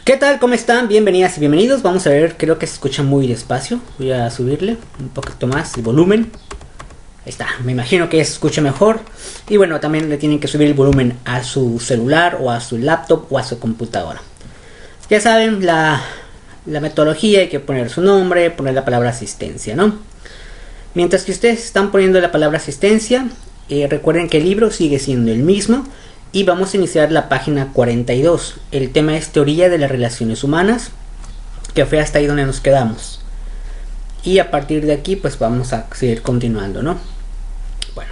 ¿Qué tal? ¿Cómo están? Bienvenidas y bienvenidos. Vamos a ver, creo que se escucha muy despacio. Voy a subirle un poquito más el volumen. Ahí está, me imagino que se escucha mejor. Y bueno, también le tienen que subir el volumen a su celular o a su laptop o a su computadora. Ya saben, la metodología, hay que poner su nombre, poner la palabra asistencia, ¿no? Mientras que ustedes están poniendo la palabra asistencia, recuerden que el libro sigue siendo el mismo. Y vamos a iniciar la página 42. El tema es teoría de las relaciones humanas, que fue hasta ahí donde nos quedamos. Y a partir de aquí pues vamos a seguir continuando, ¿no? Bueno,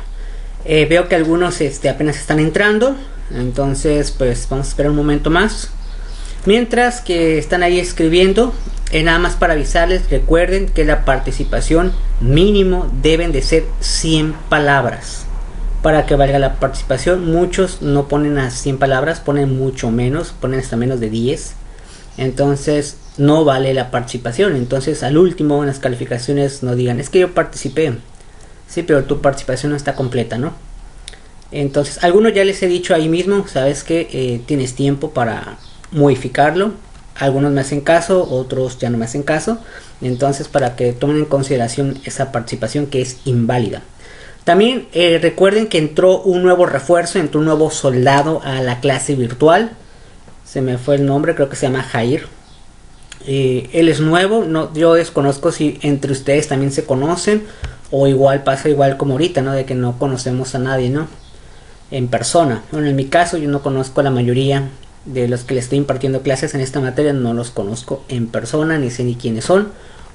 veo que algunos apenas están entrando, entonces pues vamos a esperar un momento más. Mientras que están ahí escribiendo, nada más para avisarles, recuerden que la participación mínimo deben de ser 100 palabras. Para que valga la participación, muchos no ponen a 100 palabras, ponen mucho menos, ponen hasta menos de 10. Entonces no vale la participación. Entonces al último en las calificaciones no digan, es que yo participé. Sí, pero tu participación no está completa, ¿no? Entonces algunos ya les he dicho ahí mismo, sabes que tienes tiempo para modificarlo. Algunos me hacen caso, otros ya no me hacen caso. Entonces para que tomen en consideración esa participación que es inválida. También recuerden que entró un nuevo refuerzo, entró un nuevo soldado a la clase virtual. Se me fue el nombre, creo que se llama Jair. Él es nuevo, no, yo desconozco si entre ustedes también se conocen. O igual pasa igual como ahorita, ¿no? De que no conocemos a nadie, ¿no? En persona. Bueno, en mi caso yo no conozco a la mayoría de los que les estoy impartiendo clases en esta materia. No los conozco en persona, ni sé ni quiénes son.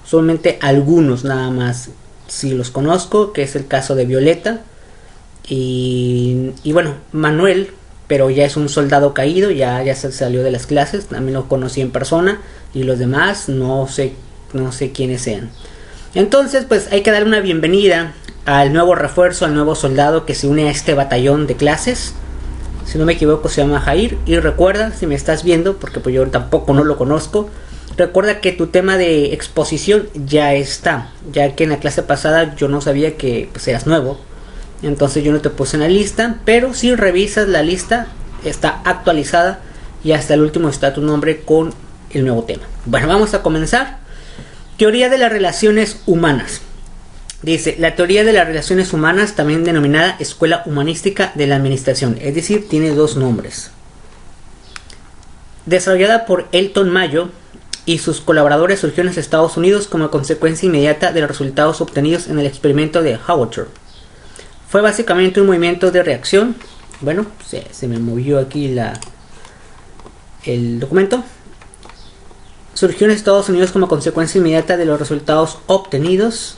Solamente algunos nada más. Sí los conozco, que es el caso de Violeta y bueno, Manuel, pero ya es un soldado caído, ya se salió de las clases, también lo conocí en persona y los demás no sé quiénes sean. Entonces pues hay que dar una bienvenida al nuevo refuerzo, al nuevo soldado que se une a este batallón de clases. Si no me equivoco se llama Jair. Y recuerda, si me estás viendo, porque pues yo tampoco no lo conozco, recuerda que tu tema de exposición ya está, ya que en la clase pasada yo no sabía que pues eras nuevo, entonces yo no te puse en la lista, pero si revisas la lista está actualizada y hasta el último está tu nombre con el nuevo tema. Bueno, vamos a comenzar. Teoría de las relaciones humanas. Dice, la teoría de las relaciones humanas, también denominada Escuela Humanística de la Administración, es decir, tiene dos nombres. Desarrollada por Elton Mayo y sus colaboradores, surgió en los Estados Unidos como consecuencia inmediata de los resultados obtenidos en el experimento de Hawthorne. Fue básicamente un movimiento de reacción. Bueno, se me movió aquí el documento. Surgió en Estados Unidos como consecuencia inmediata de los resultados obtenidos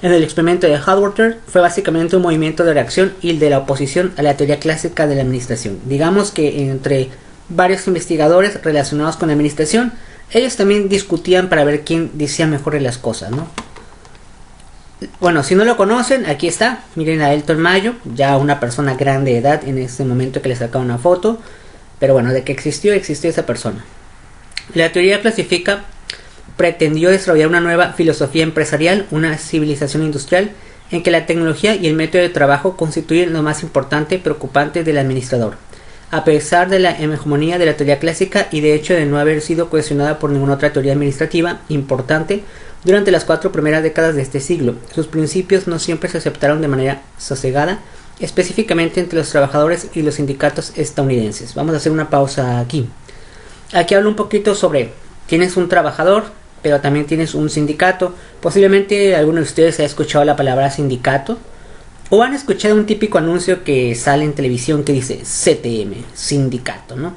en el experimento de Hawthorne. Fue básicamente un movimiento de reacción y el de la oposición a la teoría clásica de la administración. Digamos que entre varios investigadores relacionados con la administración, ellos también discutían para ver quién decía mejor de las cosas, ¿no? Bueno, si no lo conocen, aquí está. Miren a Elton Mayo, ya una persona grande de edad en este momento que le sacaba una foto. Pero bueno, de que existió esa persona. La teoría clasifica pretendió desarrollar una nueva filosofía empresarial, una civilización industrial, en que la tecnología y el método de trabajo constituyen lo más importante y preocupante del administrador. A pesar de la hegemonía de la teoría clásica y de hecho de no haber sido cuestionada por ninguna otra teoría administrativa importante durante las 4 primeras décadas de este siglo, sus principios no siempre se aceptaron de manera sosegada, específicamente entre los trabajadores y los sindicatos estadounidenses. Vamos a hacer una pausa aquí. Aquí hablo un poquito sobre, tienes un trabajador, pero también tienes un sindicato. Posiblemente alguno de ustedes haya escuchado la palabra sindicato. O han escuchado un típico anuncio que sale en televisión que dice CTM, sindicato, ¿no?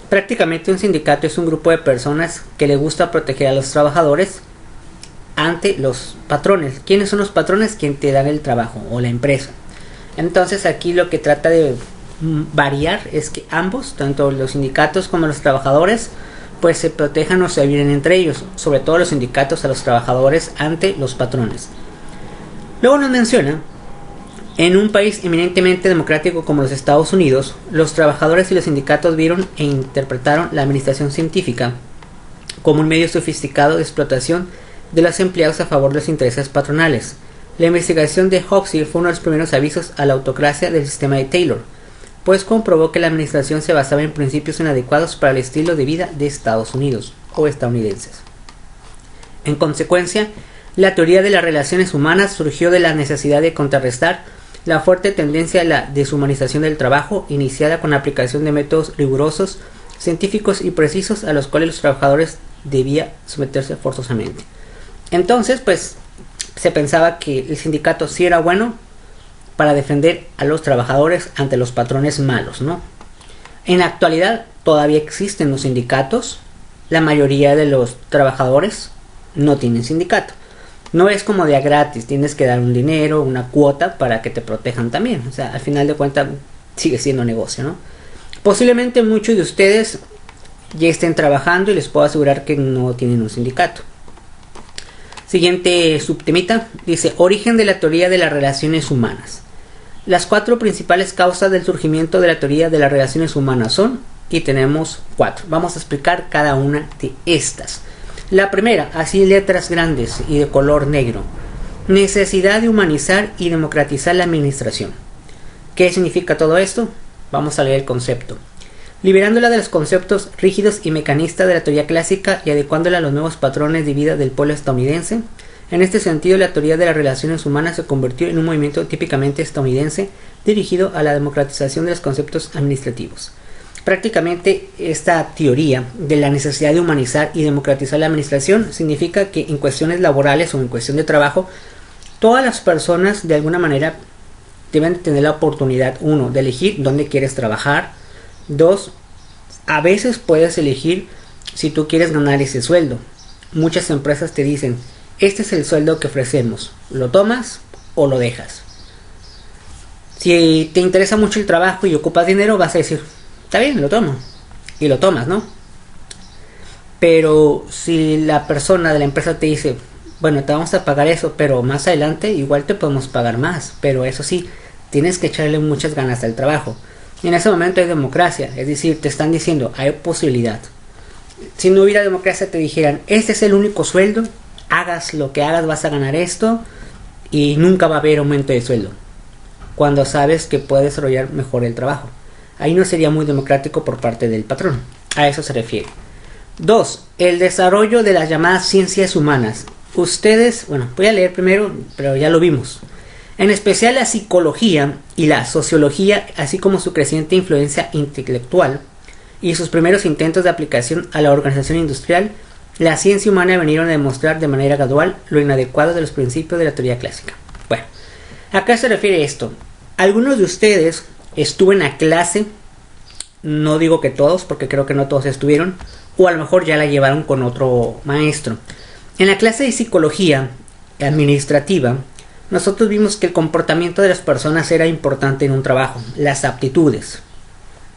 Prácticamente un sindicato es un grupo de personas que le gusta proteger a los trabajadores ante los patrones. ¿Quiénes son los patrones? Quien te dan el trabajo o la empresa. Entonces aquí lo que trata de variar es que ambos, tanto los sindicatos como los trabajadores, pues se protejan o se ayuden entre ellos. Sobre todo los sindicatos a los trabajadores ante los patrones. Luego nos menciona, en un país eminentemente democrático como los Estados Unidos, los trabajadores y los sindicatos vieron e interpretaron la administración científica como un medio sofisticado de explotación de los empleados a favor de los intereses patronales. La investigación de Huxley fue uno de los primeros avisos a la autocracia del sistema de Taylor. pues comprobó que la administración se basaba en principios inadecuados para el estilo de vida de Estados Unidos o estadounidenses. En consecuencia, la teoría de las relaciones humanas surgió de la necesidad de contrarrestar la fuerte tendencia a la deshumanización del trabajo, iniciada con la aplicación de métodos rigurosos, científicos y precisos a los cuales los trabajadores debían someterse forzosamente. Entonces, pues, se pensaba que el sindicato sí era bueno para defender a los trabajadores ante los patrones malos, ¿no? En la actualidad todavía existen los sindicatos. La mayoría de los trabajadores no tienen sindicato. No es como de a gratis, tienes que dar un dinero, una cuota para que te protejan también. O sea, al final de cuentas sigue siendo negocio, ¿no? Posiblemente muchos de ustedes ya estén trabajando y les puedo asegurar que no tienen un sindicato. Siguiente subtemita, dice origen de la teoría de las relaciones humanas. Las 4 principales causas del surgimiento de la teoría de las relaciones humanas son, y tenemos 4. Vamos a explicar cada una de estas. La primera, así letras grandes y de color negro. Necesidad de humanizar y democratizar la administración. ¿Qué significa todo esto? Vamos a leer el concepto. Liberándola de los conceptos rígidos y mecanistas de la teoría clásica y adecuándola a los nuevos patrones de vida del pueblo estadounidense. En este sentido, la teoría de las relaciones humanas se convirtió en un movimiento típicamente estadounidense dirigido a la democratización de los conceptos administrativos. Prácticamente esta teoría de la necesidad de humanizar y democratizar la administración significa que en cuestiones laborales o en cuestión de trabajo, todas las personas de alguna manera deben tener la oportunidad, 1, de elegir dónde quieres trabajar, 2, a veces puedes elegir si tú quieres ganar ese sueldo. Muchas empresas te dicen, este es el sueldo que ofrecemos, ¿lo tomas o lo dejas? Si te interesa mucho el trabajo y ocupas dinero, vas a decir, está bien, lo tomo, y lo tomas, ¿no? Pero si la persona de la empresa te dice, bueno, te vamos a pagar eso, pero más adelante igual te podemos pagar más, pero eso sí, tienes que echarle muchas ganas al trabajo. Y en ese momento hay democracia, es decir, te están diciendo, hay posibilidad. Si no hubiera democracia te dijeran, este es el único sueldo, hagas lo que hagas vas a ganar esto y nunca va a haber aumento de sueldo, cuando sabes que puedes desarrollar mejor el trabajo. Ahí no sería muy democrático por parte del patrón. A eso se refiere. 2. El desarrollo de las llamadas ciencias humanas. Ustedes, bueno, voy a leer primero, pero ya lo vimos. En especial la psicología y la sociología, así como su creciente influencia intelectual y sus primeros intentos de aplicación a la organización industrial, la ciencia humana vinieron a demostrar de manera gradual lo inadecuado de los principios de la teoría clásica. Bueno, ¿a qué se refiere esto? Algunos de ustedes estuvo en la clase, no digo que todos, porque creo que no todos estuvieron, o a lo mejor ya la llevaron con otro maestro. En la clase de psicología administrativa, nosotros vimos que el comportamiento de las personas era importante en un trabajo, las aptitudes,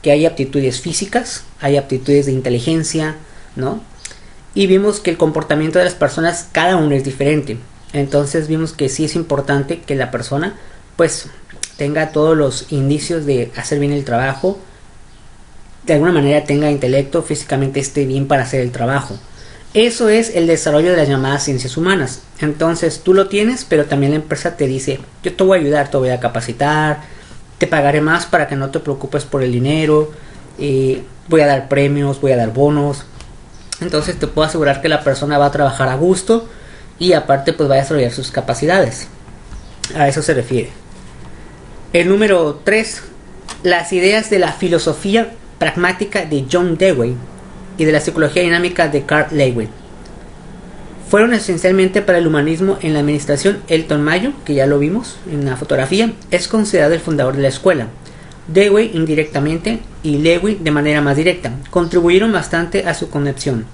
que hay aptitudes físicas, hay aptitudes de inteligencia, ¿no? Y vimos que el comportamiento de las personas, cada uno es diferente. Entonces vimos que sí es importante que la persona, pues, tenga todos los indicios de hacer bien el trabajo, de alguna manera tenga intelecto, físicamente esté bien para hacer el trabajo. Eso es el desarrollo de las llamadas ciencias humanas. Entonces tú lo tienes, pero también la empresa te dice, yo te voy a ayudar, te voy a capacitar, te pagaré más para que no te preocupes por el dinero, voy a dar premios, voy a dar bonos. Entonces te puedo asegurar que la persona va a trabajar a gusto y aparte pues va a desarrollar sus capacidades. A eso se refiere. El número 3, las ideas de la filosofía pragmática de John Dewey y de la psicología dinámica de Carl Lewin fueron esencialmente para el humanismo en la administración. Elton Mayo, que ya lo vimos en la fotografía, es considerado el fundador de la escuela. Dewey indirectamente y Lewin de manera más directa contribuyeron bastante a su concepción.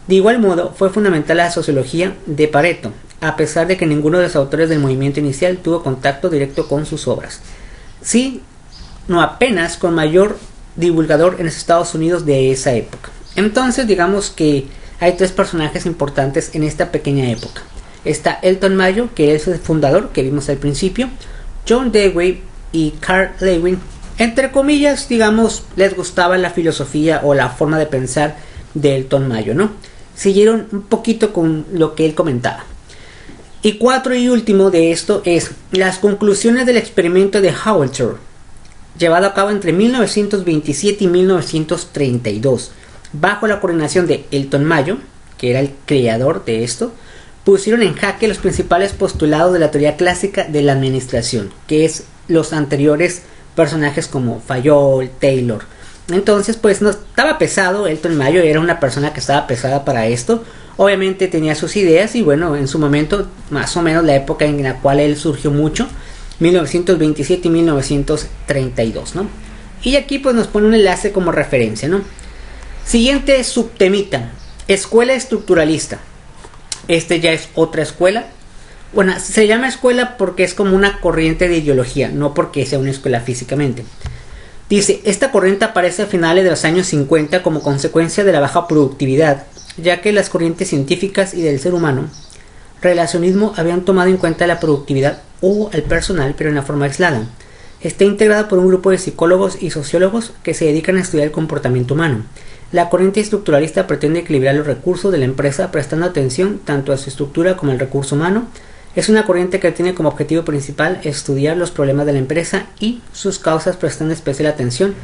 De igual modo, fue fundamental la sociología de Pareto, a pesar de que ninguno de los autores del movimiento inicial tuvo contacto directo con sus obras. Sí, no apenas con mayor divulgador en los Estados Unidos de esa época. Entonces, digamos que hay 3 personajes importantes en esta pequeña época. Está Elton Mayo, que es el fundador, que vimos al principio, John Dewey y Carl Lewin. Entre comillas, digamos, les gustaba la filosofía o la forma de pensar de Elton Mayo, ¿no? Siguieron un poquito con lo que él comentaba. Y 4 y último de esto es las conclusiones del experimento de Hawthorne. llevado a cabo entre 1927 y 1932, bajo la coordinación de Elton Mayo, que era el creador de esto, pusieron en jaque los principales postulados de la teoría clásica de la administración, que es los anteriores personajes como Fayol, Taylor. Entonces, pues no estaba pesado. Elton Mayo era una persona que estaba pesada para esto. Obviamente tenía sus ideas y bueno, en su momento, más o menos la época en la cual él surgió mucho, 1927 y 1932, ¿no? Y aquí pues nos pone un enlace como referencia, ¿no? Siguiente subtemita, escuela estructuralista. Este ya es otra escuela. Bueno, se llama escuela porque es como una corriente de ideología, no porque sea una escuela físicamente. Dice, esta corriente aparece a finales de los años 50 como consecuencia de la baja productividad, ya que las corrientes científicas y del ser humano, relacionismo, habían tomado en cuenta la productividad o al personal, pero en una forma aislada. Está integrada por un grupo de psicólogos y sociólogos que se dedican a estudiar el comportamiento humano. La corriente estructuralista pretende equilibrar los recursos de la empresa prestando atención tanto a su estructura como al recurso humano. Es una corriente que tiene como objetivo principal estudiar los problemas de la empresa y sus causas, prestando especial atención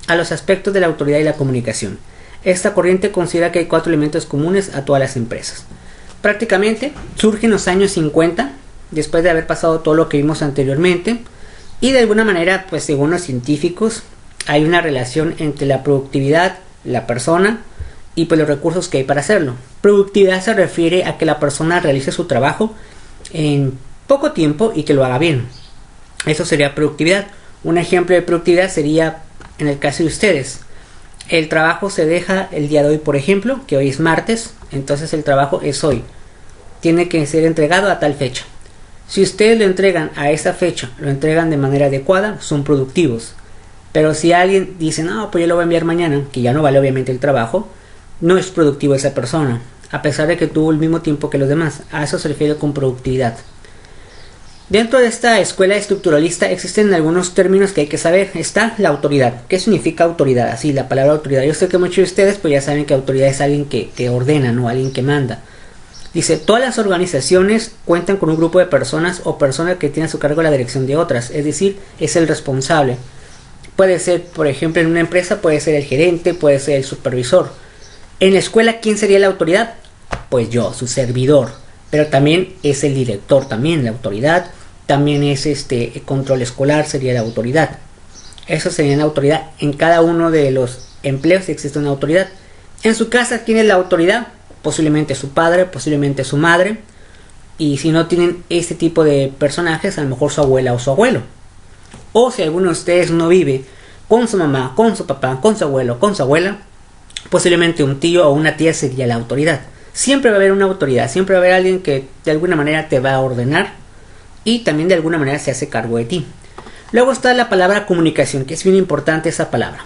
a los aspectos de la autoridad y la comunicación. Esta corriente considera que hay 4 elementos comunes a todas las empresas. Prácticamente surge en los años 50, después de haber pasado todo lo que vimos anteriormente, y de alguna manera, pues según los científicos, hay una relación entre la productividad, la persona y pues los recursos que hay para hacerlo. Productividad se refiere a que la persona realice su trabajo en poco tiempo y que lo haga bien. Eso sería productividad. Un ejemplo de productividad sería en el caso de ustedes. El trabajo se deja el día de hoy, por ejemplo, que hoy es martes, entonces el trabajo es hoy. Tiene que ser entregado a tal fecha. Si ustedes lo entregan a esa fecha, lo entregan de manera adecuada, son productivos. Pero si alguien dice, no, pues yo lo voy a enviar mañana, que ya no vale obviamente el trabajo, no es productivo esa persona, a pesar de que tuvo el mismo tiempo que los demás. A eso se refiere con productividad. Dentro de esta escuela estructuralista existen algunos términos que hay que saber. Está la autoridad. ¿Qué significa autoridad? Así, la palabra autoridad. Yo sé que muchos de ustedes pues ya saben que autoridad es alguien que ordena, no alguien que manda. Dice, todas las organizaciones cuentan con un grupo de personas o personas que tienen a su cargo la dirección de otras, es decir, es el responsable. Puede ser, por ejemplo, en una empresa puede ser el gerente, puede ser el supervisor. En la escuela, ¿quién sería la autoridad? Pues yo, su servidor. Pero también es el director, también la autoridad. También es el control escolar, sería la autoridad. Eso sería la autoridad. En cada uno de los empleos existe una autoridad. En su casa, ¿quién es la autoridad? Posiblemente su padre, posiblemente su madre. Y si no tienen este tipo de personajes, a lo mejor su abuela o su abuelo. O si alguno de ustedes no vive con su mamá, con su papá, con su abuelo, con su abuela, posiblemente un tío o una tía sería la autoridad. Siempre va a haber una autoridad, siempre va a haber alguien que de alguna manera te va a ordenar y también de alguna manera se hace cargo de ti. Luego está la palabra comunicación, que es bien importante esa palabra.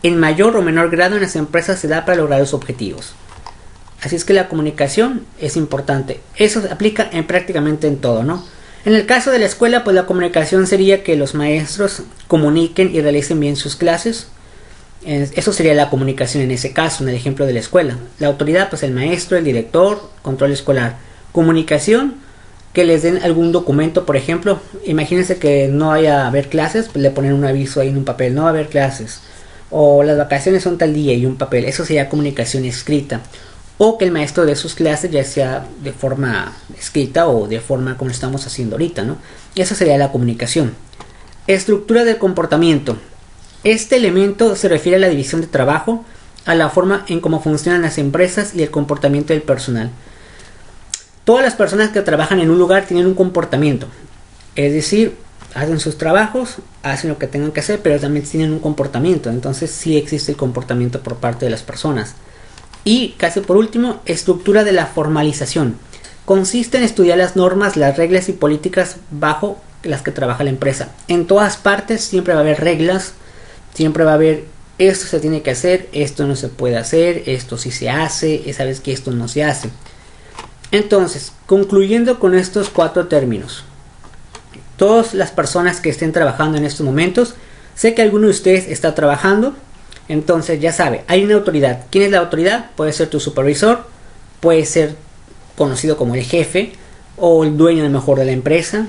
En mayor o menor grado en las empresas se da para lograr los objetivos. Así es que la comunicación es importante. Eso se aplica prácticamente en todo, ¿no? En el caso de la escuela, pues la comunicación sería que los maestros comuniquen y realicen bien sus clases. Eso sería la comunicación en ese caso, en el ejemplo de la escuela. La autoridad, pues el maestro, el director, control escolar. Comunicación, que les den algún documento, por ejemplo. Imagínense que no vaya a haber clases, pues le ponen un aviso ahí en un papel, no va a haber clases. O las vacaciones son tal día y un papel. Eso sería comunicación escrita. O que el maestro dé sus clases ya sea de forma escrita o de forma como lo estamos haciendo ahorita, ¿no? Y esa sería la comunicación. Estructura del comportamiento. Este elemento se refiere a la división de trabajo, a la forma en cómo funcionan las empresas y el comportamiento del personal. Todas las personas que trabajan en un lugar tienen un comportamiento. Es decir, hacen sus trabajos, hacen lo que tengan que hacer, pero también tienen un comportamiento. Entonces sí existe el comportamiento por parte de las personas. Y casi por último, estructura de la formalización. Consiste en estudiar las normas, las reglas y políticas bajo las que trabaja la empresa. En todas partes siempre va a haber reglas, siempre va a haber esto se tiene que hacer, esto no se puede hacer, esto sí se hace, sabes que esto no se hace. Entonces, concluyendo con estos 4 términos. Todas las personas que estén trabajando en estos momentos, sé que alguno de ustedes está trabajando. Entonces ya sabe, hay una autoridad. ¿Quién es la autoridad? Puede ser tu supervisor, puede ser conocido como el jefe o el dueño a lo mejor de la empresa,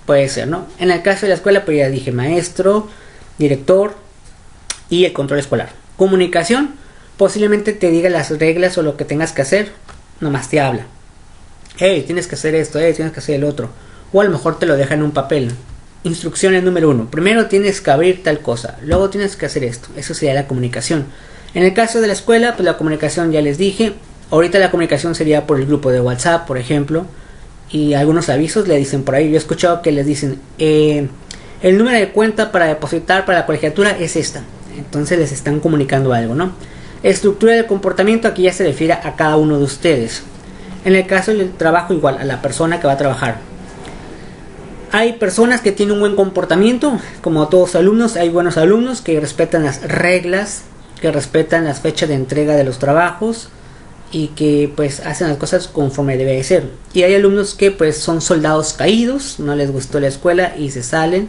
puede ser, ¿no? En el caso de la escuela, pues ya dije maestro, director y el control escolar. Comunicación, posiblemente te diga las reglas o lo que tengas que hacer, nomás te habla. Hey, tienes que hacer esto, tienes que hacer el otro. O a lo mejor te lo deja en un papel. Instrucciones número 1. Primero tienes que abrir tal cosa, luego tienes que hacer esto. Eso sería la comunicación. En el caso de la escuela, pues la comunicación ya les dije. Ahorita la comunicación sería por el grupo de WhatsApp, por ejemplo. Y algunos avisos le dicen por ahí. Yo he escuchado que les dicen, el número de cuenta para depositar para la colegiatura es esta. Entonces les están comunicando algo, ¿no? Estructura del comportamiento, aquí ya se refiere a cada uno de ustedes. En el caso del trabajo, igual, a la persona que va a trabajar. Hay personas que tienen un buen comportamiento, como todos alumnos. Hay buenos alumnos que respetan las reglas, que respetan las fechas de entrega de los trabajos y que pues hacen las cosas conforme debe de ser. Y hay alumnos que pues son soldados caídos, no les gustó la escuela y se salen.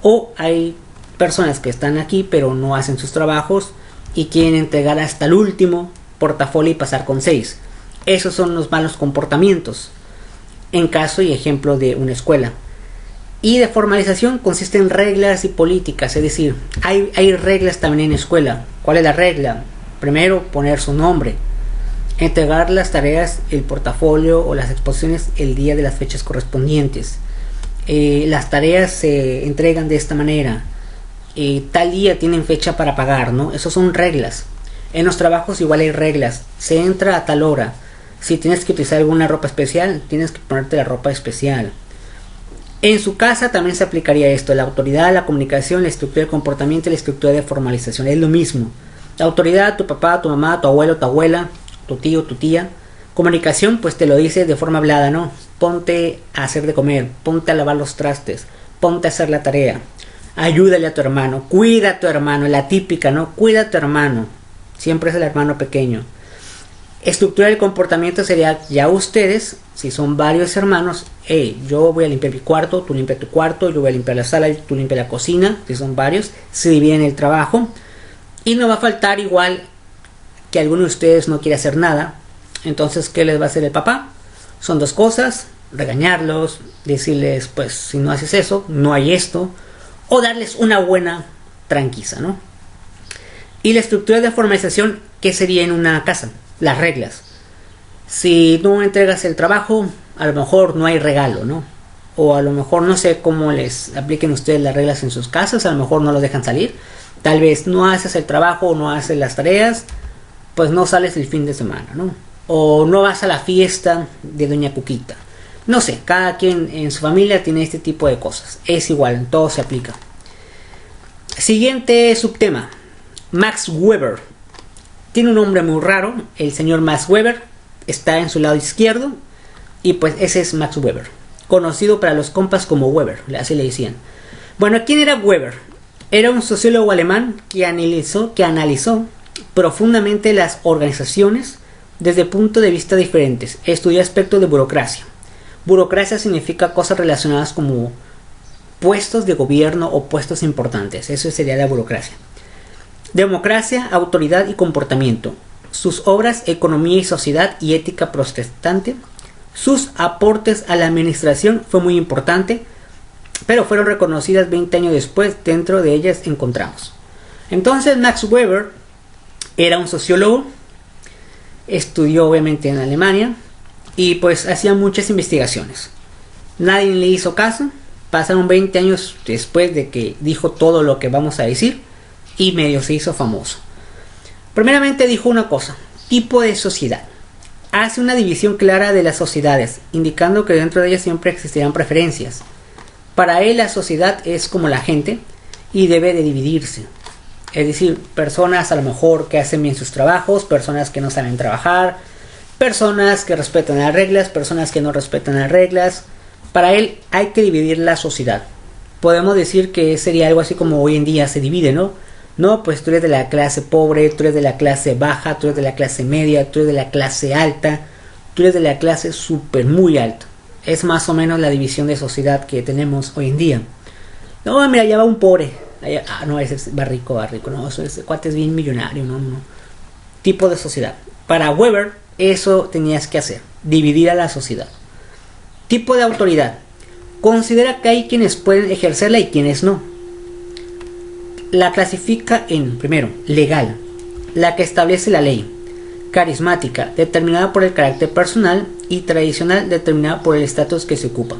O hay personas que están aquí pero no hacen sus trabajos y quieren entregar hasta el último portafolio y pasar con 6. Esos son los malos comportamientos en caso y ejemplo de una escuela. Y de formalización consiste en reglas y políticas, es decir, hay reglas también en escuela. ¿Cuál es la regla? Primero, poner su nombre, entregar las tareas, el portafolio o las exposiciones el día de las fechas correspondientes. Las tareas se entregan de esta manera. Tal día tienen fecha para pagar, ¿no? Esas son reglas. En los trabajos igual hay reglas. Se entra a tal hora. Si tienes que utilizar alguna ropa especial, tienes que ponerte la ropa especial. En su casa también se aplicaría esto: la autoridad, la comunicación, la estructura de comportamiento y la estructura de formalización. Es lo mismo. La autoridad, tu papá, tu mamá, tu abuelo, tu abuela, tu tío, tu tía. Comunicación, pues te lo dice de forma hablada, ¿no? Ponte a hacer de comer, ponte a lavar los trastes, ponte a hacer la tarea. Ayúdale a tu hermano, cuida a tu hermano, la típica, ¿no? Cuida a tu hermano. Siempre es el hermano pequeño. Estructura del comportamiento sería ya ustedes, si son varios hermanos, yo voy a limpiar mi cuarto, tú limpia tu cuarto, yo voy a limpiar la sala, tú limpia la cocina, si son varios, se dividen el trabajo. Y no va a faltar igual que alguno de ustedes no quiere hacer nada. Entonces, ¿qué les va a hacer el papá? Son dos cosas: regañarlos, decirles, pues, si no haces eso, no hay esto, o darles una buena tranquiza, ¿no? Y la estructura de formalización, ¿qué sería en una casa? Las reglas. Si no entregas el trabajo, a lo mejor no hay regalo, ¿no? O a lo mejor no sé cómo les apliquen ustedes las reglas en sus casas, a lo mejor no los dejan salir. Tal vez no haces el trabajo o no haces las tareas, pues no sales el fin de semana, ¿no? O no vas a la fiesta de Doña Cuquita. No sé, cada quien en su familia tiene este tipo de cosas. Es igual, todo se aplica. Siguiente subtema: Max Weber. Tiene un nombre muy raro, el señor Max Weber. Está en su lado izquierdo. Y pues ese es Max Weber, conocido para los compas como Weber, así le decían. Bueno, ¿quién era Weber? Era un sociólogo alemán que analizó profundamente las organizaciones desde puntos de vista diferentes. Estudió aspectos de burocracia. Burocracia significa cosas relacionadas como puestos de gobierno o puestos importantes. Eso sería la burocracia. Democracia, autoridad y comportamiento. Sus obras Economía y Sociedad y Ética Protestante. Sus aportes a la administración fue muy importante, pero fueron reconocidas 20 años después. Dentro de ellas encontramos. Entonces Max Weber era un sociólogo, estudió obviamente en Alemania y pues hacía muchas investigaciones. Nadie le hizo caso. Pasaron 20 años después de que dijo todo lo que vamos a decir y medio se hizo famoso. Primeramente dijo una cosa: tipo de sociedad. Hace una división clara de las sociedades, indicando que dentro de ellas siempre existirán preferencias. Para él la sociedad es como la gente y debe de dividirse. Es decir, personas a lo mejor que hacen bien sus trabajos, personas que no saben trabajar, personas que respetan las reglas, personas que no respetan las reglas. Para él hay que dividir la sociedad. Podemos decir que sería algo así como hoy en día se divide, ¿no? No, pues tú eres de la clase pobre, tú eres de la clase baja, tú eres de la clase media, tú eres de la clase alta, tú eres de la clase súper muy alta. Es más o menos la división de sociedad que tenemos hoy en día. No, mira, allá va un pobre. No, ese va rico, no, ese cuate es bien millonario, no. Tipo de sociedad. Para Weber, eso tenías que hacer: dividir a la sociedad. Tipo de autoridad. Considera que hay quienes pueden ejercerla y quienes no. la clasifica en, primero, legal, la que establece la ley; carismática, determinada por el carácter personal; y tradicional, determinada por el estatus que se ocupa.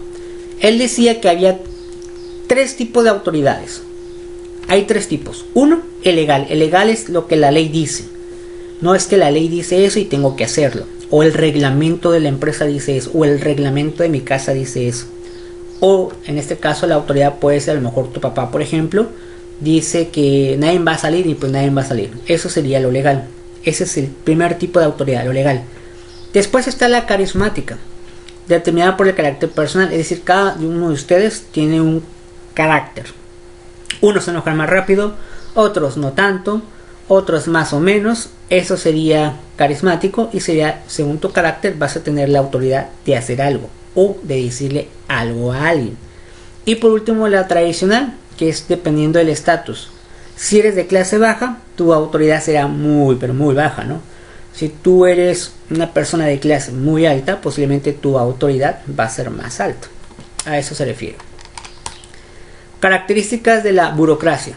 Él decía que había tres tipos de autoridades. Hay tres tipos. Uno, el legal. El legal es lo que la ley dice. No es que la ley dice eso y tengo que hacerlo. O el reglamento de la empresa dice eso. O el reglamento de mi casa dice eso. O en este caso la autoridad puede ser a lo mejor tu papá, por ejemplo. Dice que nadie va a salir y pues nadie va a salir. Eso sería lo legal. Ese es el primer tipo de autoridad, lo legal. Después está la carismática, determinada por el carácter personal. Es decir, cada uno de ustedes tiene un carácter. Unos se enojan más rápido, otros no tanto, otros más o menos. Eso sería carismático y sería, según tu carácter, vas a tener la autoridad de hacer algo o de decirle algo a alguien. Y por último, la tradicional, que es dependiendo del estatus. Si eres de clase baja, tu autoridad será muy, pero muy baja, ¿no? Si tú eres una persona de clase muy alta, posiblemente tu autoridad va a ser más alta. A eso se refiere. Características de la burocracia.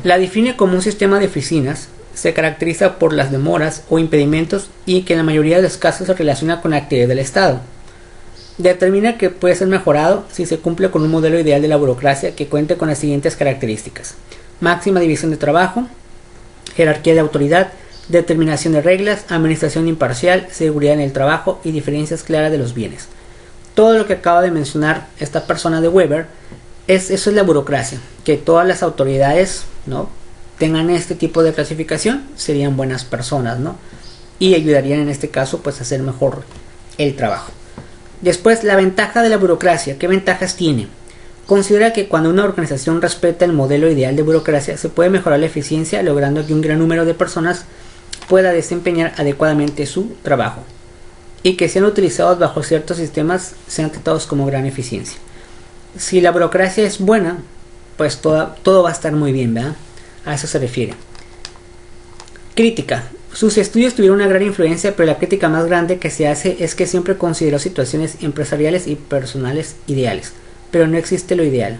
La define como un sistema de oficinas. Se caracteriza por las demoras o impedimentos y que en la mayoría de los casos se relaciona con la actividad del Estado. Determina que puede ser mejorado si se cumple con un modelo ideal de la burocracia que cuente con las siguientes características: máxima división de trabajo, jerarquía de autoridad, determinación de reglas, administración imparcial, seguridad en el trabajo y diferencias claras de los bienes. Todo lo que acaba de mencionar esta persona de Weber, eso es la burocracia. Que todas las autoridades, ¿no?, tengan este tipo de clasificación, serían buenas personas, ¿no? Y ayudarían en este caso pues a hacer mejor el trabajo. Después, la ventaja de la burocracia. ¿Qué ventajas tiene? Considera que cuando una organización respeta el modelo ideal de burocracia, se puede mejorar la eficiencia, logrando que un gran número de personas pueda desempeñar adecuadamente su trabajo, y que sean utilizados bajo ciertos sistemas sean tratados como gran eficiencia. Si la burocracia es buena, pues todo va a estar muy bien, ¿verdad? A eso se refiere. Crítica. Sus estudios tuvieron una gran influencia, pero la crítica más grande que se hace es que siempre consideró situaciones empresariales y personales ideales, pero no existe lo ideal.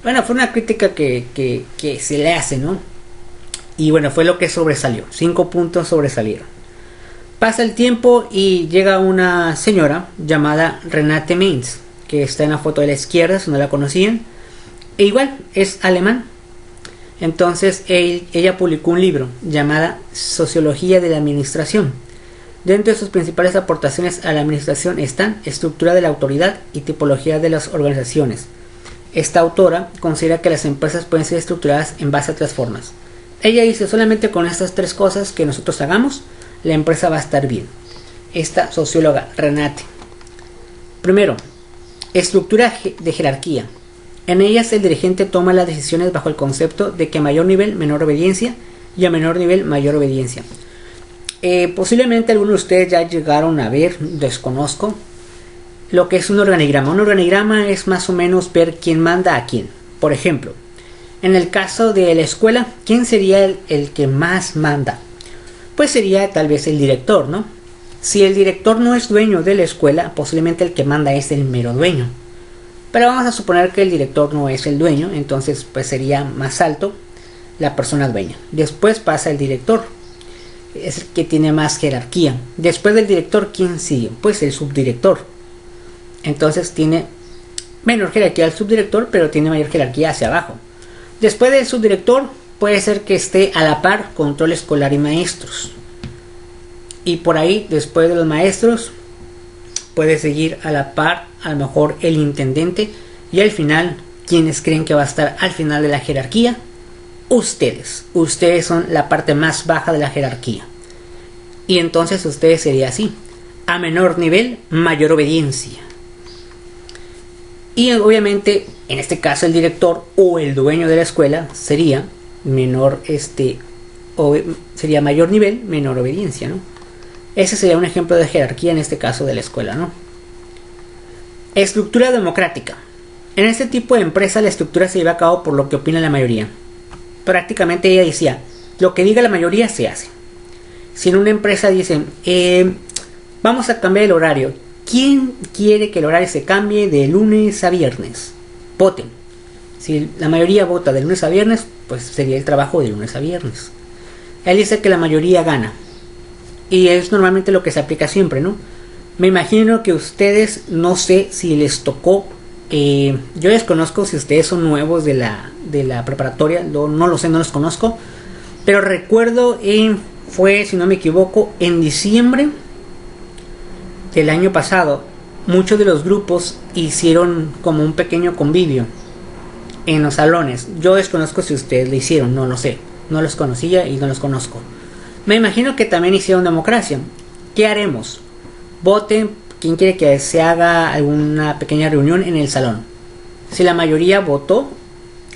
Bueno, fue una crítica que se le hace, ¿no? Y bueno, fue lo que sobresalió. 5 puntos sobresalieron. Pasa el tiempo y llega una señora llamada Renate Mainz, que está en la foto de la izquierda, si no la conocían. E igual, es alemán. Entonces ella publicó un libro llamado Sociología de la Administración. Dentro de sus principales aportaciones a la administración están estructura de la autoridad y tipología de las organizaciones. Esta autora considera que las empresas pueden ser estructuradas en base a 3 formas. Ella dice: solamente con estas 3 cosas que nosotros hagamos, la empresa va a estar bien. Esta socióloga, Renate. Primero, estructura de jerarquía. En ellas el dirigente toma las decisiones bajo el concepto de que a mayor nivel menor obediencia y a menor nivel mayor obediencia. Posiblemente algunos de ustedes ya llegaron a ver, desconozco, lo que es un organigrama. Un organigrama es más o menos ver quién manda a quién. Por ejemplo, en el caso de la escuela, ¿quién sería el que más manda? Pues sería tal vez el director, ¿no? Si el director no es dueño de la escuela, posiblemente el que manda es el mero dueño. Pero vamos a suponer que el director no es el dueño, entonces pues sería más alto la persona dueña. Después pasa el director, es el que tiene más jerarquía. Después del director, ¿quién sigue? Pues el subdirector. Entonces tiene menor jerarquía el subdirector, pero tiene mayor jerarquía hacia abajo. Después del subdirector, puede ser que esté a la par control escolar y maestros. Y por ahí, después de los maestros, puede seguir a la par a lo mejor el intendente, y al final, ¿quiénes creen que va a estar al final de la jerarquía? Ustedes son la parte más baja de la jerarquía, y entonces ustedes sería así: a menor nivel, mayor obediencia. Y obviamente en este caso el director o el dueño de la escuela sería sería mayor nivel, menor obediencia, ¿no? Ese sería un ejemplo de jerarquía en este caso de la escuela, ¿no? Estructura democrática. En este tipo de empresa la estructura se lleva a cabo por lo que opina la mayoría. Prácticamente ella decía: lo que diga la mayoría se hace. Si en una empresa dicen vamos a cambiar el horario, ¿quién quiere que el horario se cambie de lunes a viernes? Voten. Si la mayoría vota de lunes a viernes, pues sería el trabajo de lunes a viernes. Él dice que la mayoría gana. Y es normalmente lo que se aplica siempre, ¿no? Me imagino que ustedes, no sé si les tocó, yo desconozco si ustedes son nuevos de la preparatoria, no lo sé, no los conozco, pero recuerdo, fue, si no me equivoco, en diciembre del año pasado, muchos de los grupos hicieron como un pequeño convivio en los salones. Yo desconozco si ustedes lo hicieron, no lo sé, no los conocía y no los conozco. Me imagino que también hicieron democracia. ¿Qué haremos? Voten quién quiere que se haga alguna pequeña reunión en el salón. Si la mayoría votó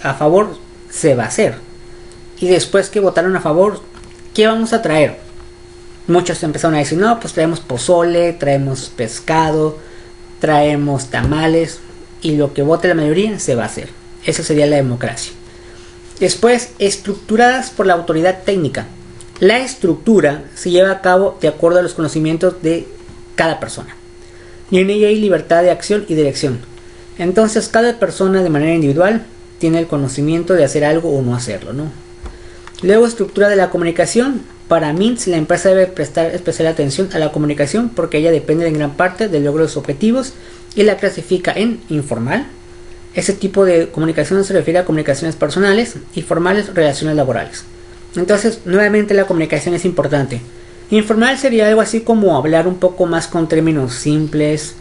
a favor, se va a hacer. Y después que votaron a favor, ¿qué vamos a traer? Muchos empezaron a decir, no, pues traemos pozole, traemos pescado, traemos tamales, y lo que vote la mayoría se va a hacer. Esa sería la democracia. Después, estructuradas por la autoridad técnica. La estructura se lleva a cabo de acuerdo a los conocimientos de cada persona. Y en ella hay libertad de acción y dirección. Entonces, cada persona de manera individual tiene el conocimiento de hacer algo o no hacerlo, ¿no? Luego, estructura de la comunicación. Para Mintz, la empresa debe prestar especial atención a la comunicación porque ella depende en gran parte del logro de sus objetivos y la clasifica en informal. Ese tipo de comunicación se refiere a comunicaciones personales y formales, relaciones laborales. Entonces, nuevamente la comunicación es importante. Informal sería algo así como hablar un poco más con términos simples,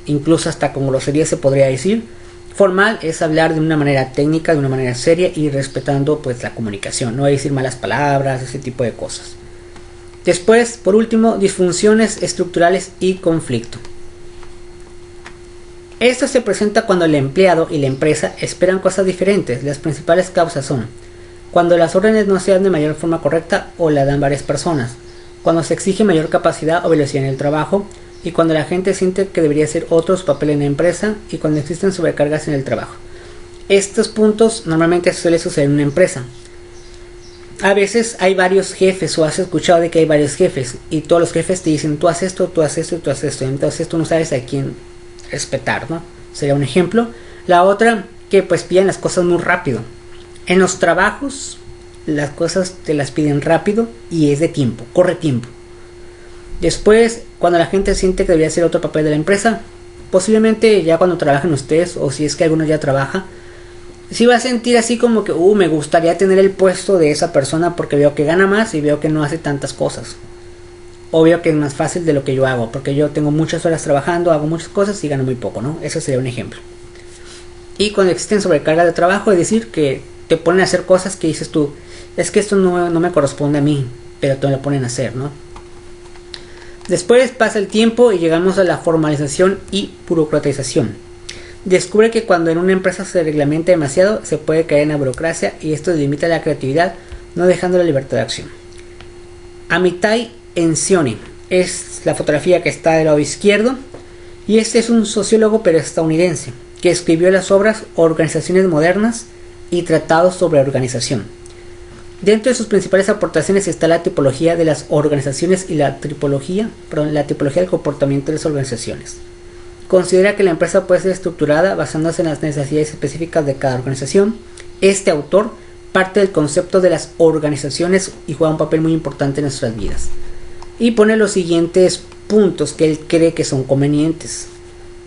incluso hasta con groserías se podría decir. Formal es hablar de una manera técnica, de una manera seria y respetando pues la comunicación, no decir malas palabras, ese tipo de cosas. Después, por último, disfunciones estructurales y conflicto. Esto se presenta cuando el empleado y la empresa esperan cosas diferentes. Las principales causas son cuando las órdenes no se dan de mayor forma correcta o la dan varias personas, cuando se exige mayor capacidad o velocidad en el trabajo, y cuando la gente siente que debería hacer otro su papel en la empresa, y cuando existen sobrecargas en el trabajo. Estos puntos normalmente suele suceder en una empresa. A veces hay varios jefes, o has escuchado de que hay varios jefes, y todos los jefes te dicen, tú haces esto, tú haces esto, tú haces esto, entonces tú no sabes a quién respetar, ¿no? Sería un ejemplo. La otra, que pues piden las cosas muy rápido. En los trabajos, las cosas te las piden rápido y es de tiempo, corre tiempo. Después, cuando la gente siente que debería hacer otro papel de la empresa, posiblemente ya cuando trabajen ustedes, o si es que alguno ya trabaja, sí va a sentir así como que, me gustaría tener el puesto de esa persona porque veo que gana más y veo que no hace tantas cosas. O veo que es más fácil de lo que yo hago, porque yo tengo muchas horas trabajando, hago muchas cosas y gano muy poco, ¿no? Eso sería un ejemplo. Y cuando existen sobrecargas de trabajo, es decir, que te ponen a hacer cosas que dices tú, es que esto no me corresponde a mí, pero te lo ponen a hacer, ¿no? Después pasa el tiempo y llegamos a la formalización y burocratización. Descubre que cuando en una empresa se reglamenta demasiado, se puede caer en la burocracia y esto limita la creatividad, no dejando la libertad de acción. Amitai Enzioni es la fotografía que está del lado izquierdo, y este es un sociólogo pero estadounidense que escribió las obras Organizaciones Modernas y Tratados sobre Organización. Dentro de sus principales aportaciones está la tipología de las organizaciones y la tipología del comportamiento de las organizaciones. Considera que la empresa puede ser estructurada basándose en las necesidades específicas de cada organización. Este autor parte del concepto de las organizaciones y juega un papel muy importante en nuestras vidas. Y pone los siguientes puntos que él cree que son convenientes.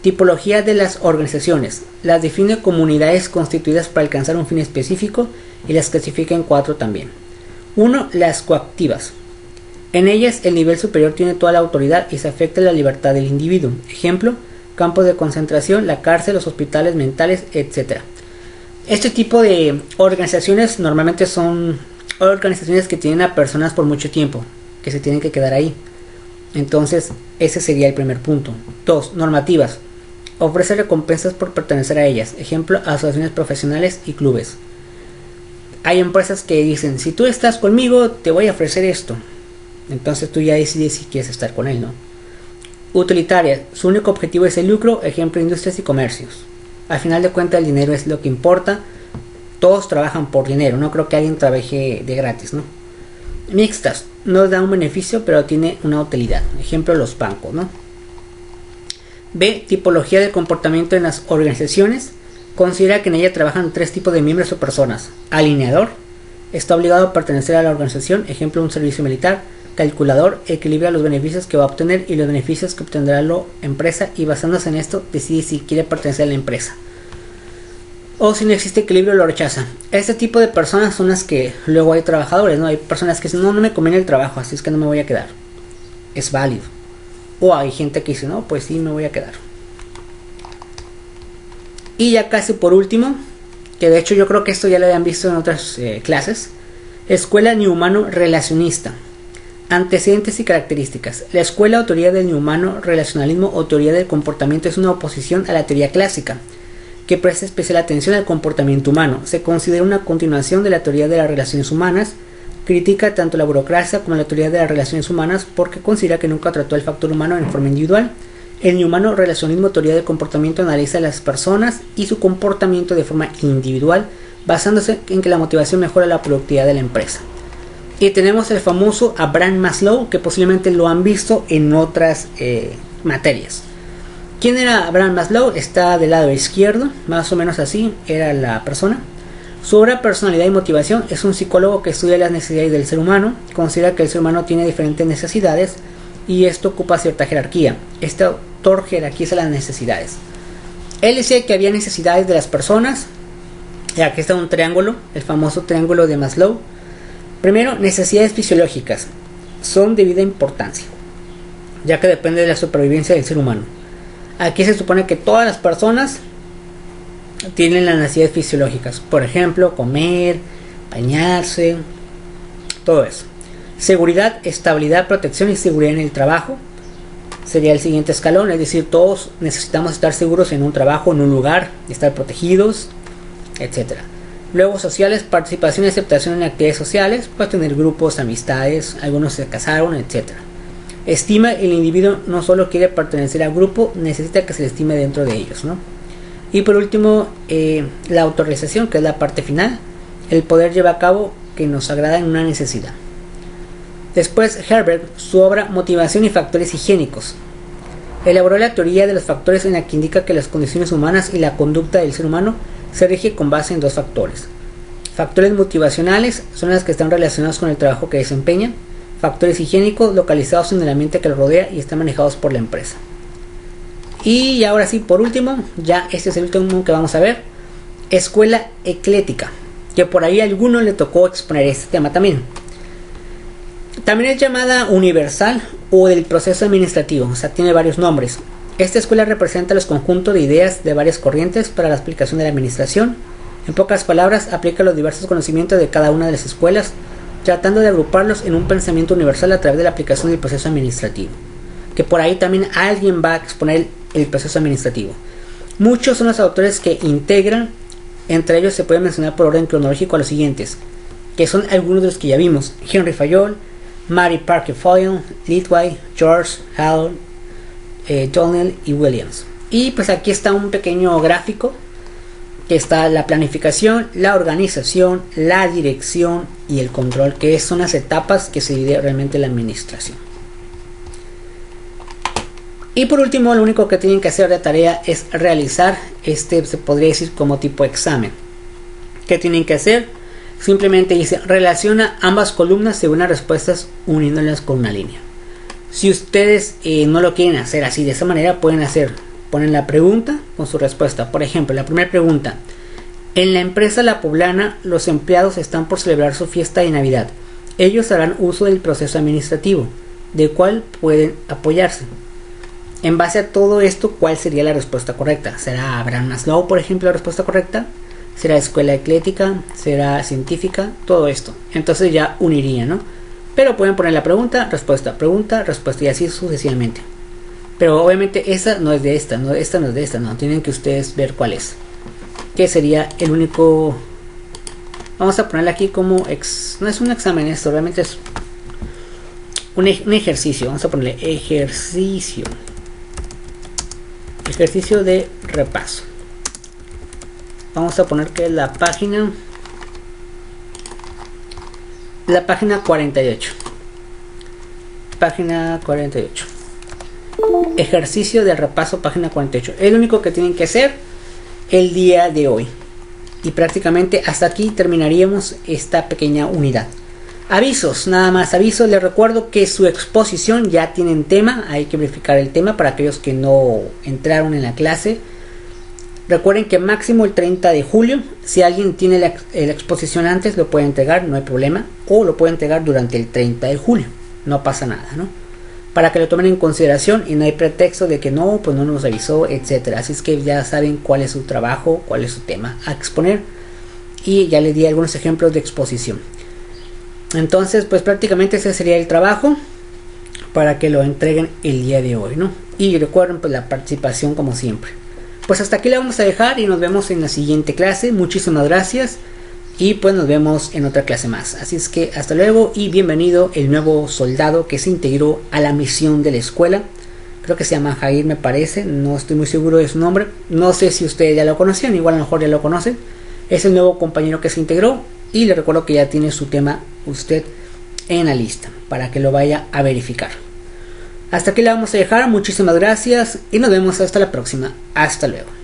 Tipología de las organizaciones. Las define como unidades constituidas para alcanzar un fin específico y las clasifica en 4 también. 1. Las coactivas. En ellas el nivel superior tiene toda la autoridad y se afecta la libertad del individuo. Ejemplo, campos de concentración, la cárcel, los hospitales mentales, etc. Este tipo de organizaciones normalmente son organizaciones que tienen a personas por mucho tiempo, que se tienen que quedar ahí. Entonces, ese sería el primer punto. 2. Normativas. Ofrece recompensas por pertenecer a ellas. Ejemplo, asociaciones profesionales y clubes. Hay empresas que dicen, si tú estás conmigo, te voy a ofrecer esto. Entonces tú ya decides si quieres estar con él, ¿no? Utilitarias. Su único objetivo es el lucro. Ejemplo, industrias y comercios. Al final de cuentas, el dinero es lo que importa. Todos trabajan por dinero. No creo que alguien trabaje de gratis, ¿no? Mixtas. No da un beneficio, pero tiene una utilidad. Ejemplo, los bancos, ¿no? B. Tipología del comportamiento en las organizaciones. considera que en ella trabajan 3 tipos de miembros o personas. Alineador, está obligado a pertenecer a la organización, ejemplo un servicio militar. Calculador, equilibra los beneficios que va a obtener y los beneficios que obtendrá la empresa y basándose en esto decide si quiere pertenecer a la empresa. O si no existe equilibrio lo rechaza. Este tipo de personas son las que luego hay trabajadores, ¿no? Hay personas que dicen no me conviene el trabajo, así es que no me voy a quedar. Es válido. O hay gente que dice no, pues sí me voy a quedar. Y ya casi por último, que de hecho yo creo que esto ya lo habían visto en otras clases, Escuela Newmano Relacionista. Antecedentes y características. La escuela o teoría del Newmano Relacionalismo o teoría del comportamiento es una oposición a la teoría clásica, que presta especial atención al comportamiento humano. Se considera una continuación de la teoría de las relaciones humanas, critica tanto la burocracia como la teoría de las relaciones humanas porque considera que nunca trató el factor humano en forma individual. El Newmano Relacionismo teoría del comportamiento analiza a las personas y su comportamiento de forma individual, basándose en que la motivación mejora la productividad de la empresa. Y tenemos el famoso Abraham Maslow, que posiblemente lo han visto en otras materias. ¿Quién era Abraham Maslow? Está del lado izquierdo, más o menos así era la persona. Su obra Personalidad y Motivación es un psicólogo que estudia las necesidades del ser humano, considera que el ser humano tiene diferentes necesidades y esto ocupa cierta jerarquía. Este autor jerarquiza las necesidades. Él decía que había necesidades de las personas, y aquí está un triángulo, el famoso triángulo de Maslow. Primero, necesidades fisiológicas son de vida importancia, ya que depende de la supervivencia del ser humano. Aquí se supone que todas las personas tienen las necesidades fisiológicas, por ejemplo, comer, bañarse, todo eso. Seguridad, estabilidad, protección y seguridad en el trabajo sería el siguiente escalón, es decir, todos necesitamos estar seguros en un trabajo, en un lugar, estar protegidos, etc. Luego sociales, participación y aceptación en actividades sociales, puede tener grupos, amistades, algunos se casaron, etc. Estima, el individuo no solo quiere pertenecer al grupo, necesita que se le estime dentro de ellos, ¿no? Y por último, la autorrealización, que es la parte final, el poder lleva a cabo que nos agrada en una necesidad. Después Herbert, su obra Motivación y factores higiénicos. Elaboró la teoría de los factores en la que indica que las condiciones humanas y la conducta del ser humano se rige con base en 2 factores. Factores motivacionales son las que están relacionados con el trabajo que desempeñan. Factores higiénicos localizados en el ambiente que lo rodea y están manejados por la empresa. Y ahora sí, por último, ya este es el último que vamos a ver. Escuela eclética, que por ahí a alguno le tocó exponer este tema también. También es llamada universal o del proceso administrativo, o sea, tiene varios nombres. Esta escuela representa los conjuntos de ideas de varias corrientes para la explicación de la administración. En pocas palabras, aplica los diversos conocimientos de cada una de las escuelas, tratando de agruparlos en un pensamiento universal a través de la aplicación del proceso administrativo. Que por ahí también alguien va a exponer el proceso administrativo. Muchos son los autores que integran, entre ellos se puede mencionar por orden cronológico a los siguientes, que son algunos de los que ya vimos: Henry Fayol, Mary Parker Foyle, Lidway, George, Hall, Donnell y Williams. Y pues aquí está un pequeño gráfico que está la planificación, la organización, la dirección y el control, que son las etapas que se divide realmente la administración. Y por último, lo único que tienen que hacer de tarea es realizar se podría decir como tipo examen. ¿Qué tienen que hacer? Simplemente dice, relaciona ambas columnas según las respuestas uniéndolas con una línea. Si ustedes no lo quieren hacer así de esa manera, ponen la pregunta con su respuesta. Por ejemplo, la primera pregunta: en la empresa La Poblana, los empleados están por celebrar su fiesta de Navidad. Ellos harán uso del proceso administrativo, del cual pueden apoyarse. En base a todo esto, ¿cuál sería la respuesta correcta? ¿Será Abraham Maslow, por ejemplo, la respuesta correcta? ¿Será escuela eclética? ¿Será científica? Todo esto. Entonces ya uniría, ¿no? Pero pueden poner la pregunta, respuesta, y así sucesivamente. Pero obviamente esa no es de esta, no, esta no es de esta, no. Tienen que ustedes ver cuál es. Que sería el único... Vamos a ponerle aquí como... No es un examen esto, realmente es un ejercicio. Vamos a ponerle ejercicio. Ejercicio de repaso. Vamos a poner que la página 48. Página 48. Ejercicio de repaso, página 48. Es lo único que tienen que hacer. el día de hoy. Y prácticamente hasta aquí terminaríamos esta pequeña unidad. Avisos, nada más avisos. Les recuerdo que su exposición ya tienen tema. Hay que verificar el tema para aquellos que no entraron en la clase. Recuerden que máximo el 30 de julio. Si alguien tiene la exposición antes, lo puede entregar, no hay problema. O lo puede entregar durante el 30 de julio. No pasa nada, ¿no? Para que lo tomen en consideración y no hay pretexto de que no, pues no nos avisó, etcétera. Así es que ya saben cuál es su trabajo, cuál es su tema a exponer. Y ya les di algunos ejemplos de exposición. Entonces, pues prácticamente ese sería el trabajo para que lo entreguen el día de hoy, ¿no? Y recuerden, pues la participación como siempre. Pues hasta aquí la vamos a dejar y nos vemos en la siguiente clase. Muchísimas gracias y pues nos vemos en otra clase más. Así es que hasta luego y bienvenido el nuevo soldado que se integró a la misión de la escuela. Creo que se llama Jair, me parece. No estoy muy seguro de su nombre. No sé si ustedes ya lo conocían, igual a lo mejor ya lo conocen. Es el nuevo compañero que se integró y le recuerdo que ya tiene su tema usted en la lista para que lo vaya a verificar. Hasta aquí la vamos a dejar. Muchísimas gracias y nos vemos hasta la próxima. Hasta luego.